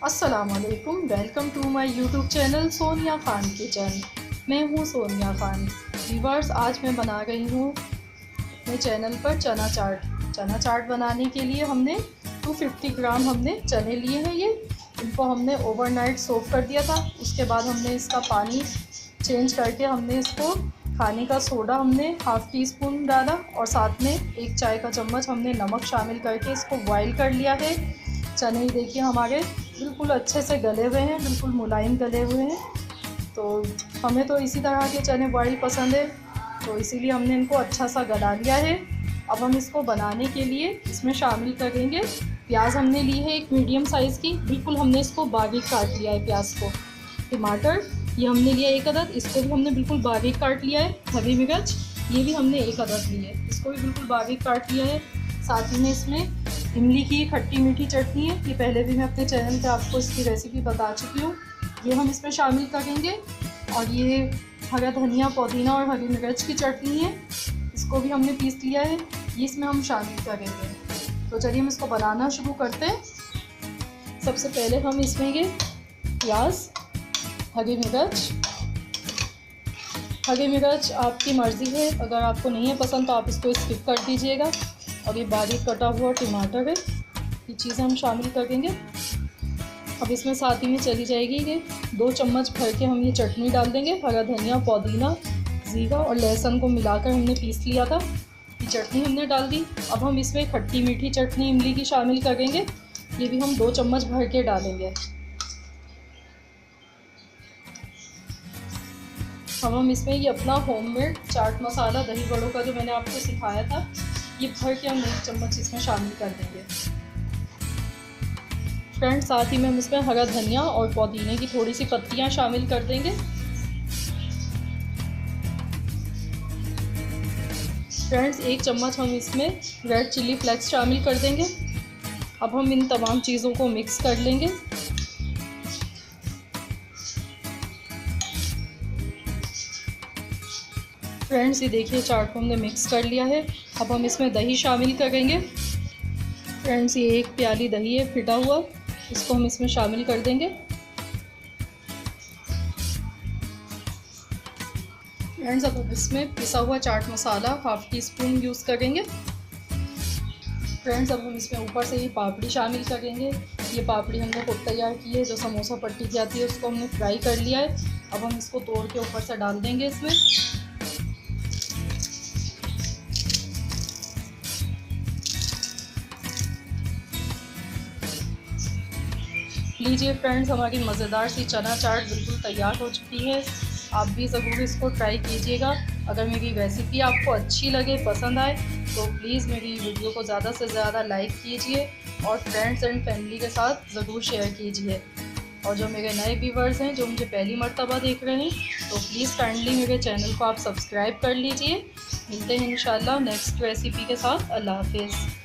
अस्सलामुअलैकुम, welcome to my YouTube channel Sonia Khan kitchen. मैं हूँ सोनिया ख़ान। व्यूअर्स, आज मैं बना रही हूँ अपने चैनल पर चना चाट बनाने के लिए हमने 250 ग्राम हमने चने लिए हैं। इनको हमने ओवरनाइट सोक कर दिया था। उसके बाद हमने इसका पानी चेंज करके हमने इसको खाने का सोडा हमने हाफ़ टी स्पून डाला और साथ में 1 चाय का चम्मच हमने नमक शामिल करके इसको बॉईल कर लिया है। चने देखिए हमारे बिल्कुल अच्छे से गले हुए हैं, बिल्कुल मुलायम गले हुए हैं। तो हमें तो इसी तरह के चने बॉईल पसंद है, तो इसीलिए हमने इनको अच्छा सा गला लिया है। अब हम इसको बनाने के लिए इसमें शामिल करेंगे प्याज। हमने ली है एक मीडियम साइज़ की, बिल्कुल हमने इसको बारीक काट लिया है प्याज को। टमाटर ये हमने लिया 1 अदद, इसको भी हमने बिल्कुल बारीक काट लिया है। हरी मिर्च ये भी हमने 1 अदद ली है, इसको भी बिल्कुल बारीक काट लिया है। साथ ही में इसमें इमली की खट्टी मीठी चटनी है, ये पहले भी मैं अपने चैनल पे आपको इसकी रेसिपी बता चुकी हूँ, ये हम इसमें शामिल करेंगे। और ये हरा धनिया, पुदीना और हरी मिर्च की चटनी है, इसको भी हमने पीस लिया है, ये इसमें हम शामिल करेंगे। तो चलिए हम इसको बनाना शुरू करते हैं। सबसे पहले हम इसमें ये प्याज, हरी मिर्च आपकी मर्ज़ी है, अगर आपको नहीं है पसंद तो आप इसको स्किप कर दीजिएगा। और ये बारीक कटा हुआ टमाटर है, ये चीज़ें हम शामिल करेंगे। अब इसमें साथ ही में चली जाएगी ये 2 चम्मच भर के हम ये चटनी डाल देंगे। हरा धनिया, पुदीना, ज़ीरा और लहसुन को मिलाकर हमने पीस लिया था, ये चटनी हमने डाल दी। अब हम इसमें खट्टी मीठी चटनी इमली की शामिल करेंगे, ये भी हम 2 चम्मच भर के डालेंगे। अब हम इसमें ये अपना होममेड चाट मसाला दही बड़ों का जो मैंने आपको सिखाया था, ये भर के हम 1 चम्मच इसमें शामिल कर देंगे। फ्रेंड्स, साथ ही में हम इसमें हरा धनिया और पुदीने की थोड़ी सी पत्तियां शामिल कर देंगे। फ्रेंड्स, 1 चम्मच हम इसमें रेड चिली फ्लेक्स शामिल कर देंगे। अब हम इन तमाम चीज़ों को मिक्स कर लेंगे। फ्रेंड्स, ये देखिए चाट को हमने मिक्स कर लिया है। अब हम इसमें दही शामिल करेंगे। फ्रेंड्स, ये 1 प्याली दही है फिटा हुआ, इसको हम इसमें शामिल कर देंगे। फ्रेंड्स, अब हम इसमें पिसा हुआ chaat masala half tea spoon use करेंगे। फ्रेंड्स, अब हम इसमें ऊपर से ये पापड़ी शामिल करेंगे। ये पापड़ी हमने खुद तैयार की है, जो समोसा पट्टी की आती है उसको हमने फ्राई कर लिया है। अब हम इसको तोड़ के ऊपर से डाल देंगे इसमें। लीजिए फ्रेंड्स, हमारी मज़ेदार सी चना चाट बिल्कुल तैयार हो चुकी है। आप भी ज़रूर इसको ट्राई कीजिएगा। अगर मेरी रेसिपी आपको अच्छी लगे, पसंद आए, तो प्लीज़ मेरी वीडियो को ज़्यादा से ज़्यादा लाइक कीजिए और फ्रेंड्स एंड फैमिली के साथ ज़रूर शेयर कीजिए। और जो मेरे नए व्यूअर्स हैं, जो मुझे पहली मर्तबा देख रहे हैं, तो प्लीज़ काइंडली मेरे चैनल को आप सब्सक्राइब कर लीजिए। मिलते हैं इंशाल्लाह नेक्स्ट रेसिपी के साथ। अल्लाह हाफिज़।